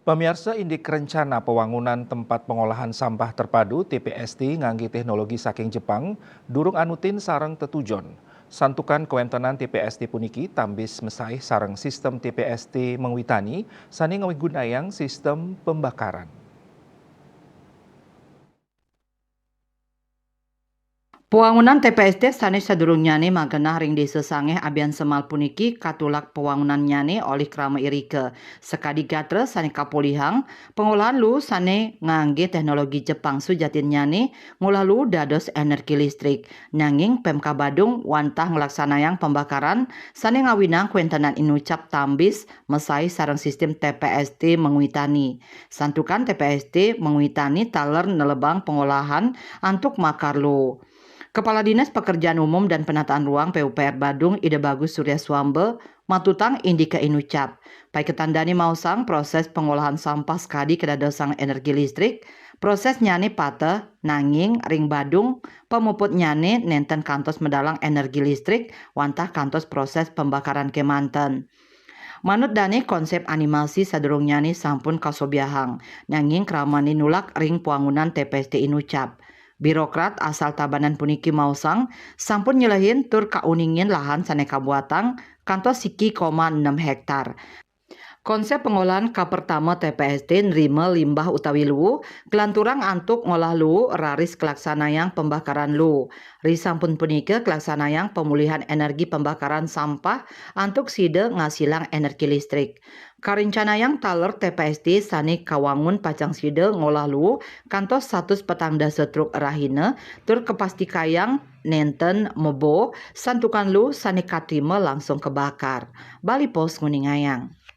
Pemirsa Indik Rencana Pewangunan Tempat Pengolahan Sampah Terpadu TPST ngangge teknologi saking Jepang, durung anutin sareng tetujon. Santukan kewentenan TPST puniki tambis mesai sareng sistem TPST mengwitani, sani ngawigunayang sistem pembakaran. Pewangunan TPST sanes sadurungyane magenah ring desa Sangeh abian semal puniki katulak pewangunan nyane oleh krama irike. Sekadi gatre sane kapolihang, pengolahan lu sane ngangge teknologi Jepang sujatin nyane ngolah lu dados energi listrik. Nanging Pemka Badung wantah ngelaksanayang pembakaran sane ngawinang kuentenan inucap tambis mesai sareng sistem TPST mengwitani. Santukan TPST mengwitani taler nelebang pengolahan antuk makar lu. Kepala Dinas Pekerjaan Umum dan Penataan Ruang PUPR Badung Ide Bagus Surya Swambe matutang indika inucap. Pai ketandani mausang proses pengolahan sampah skadi kedadosang energi listrik, proses nyane pate nanging ring Badung pemuput nyane nenten kantos medalang energi listrik wantah kantos proses pembakaran kemanten. Manut dane konsep animasi sadurung nyane sampun kasobiahang, nanging kramani nulak ring pewangunan TPST inucap. Birokrat asal Tabanan puniki mausang sampun nyelehin tur kauningin lahan saneka buatang kantos siki 6 hektar. Konsep pengolahan ka pertama TPST nerima limbah utawi luwu kelanturang antuk ngolah luwu raris kelaksanayang pembakaran luwu. Risampun punike kelaksanayang pemulihan energi pembakaran sampah antuk side ngasilang energi listrik. Karencanayang taler TPST sani kawangun pacang side ngolah luwu kantos 100 petangda setruk rahine tur kepastikayang nenten mebo santukan lu sani katrima langsung kebakar. Bali Pos Nguningayang.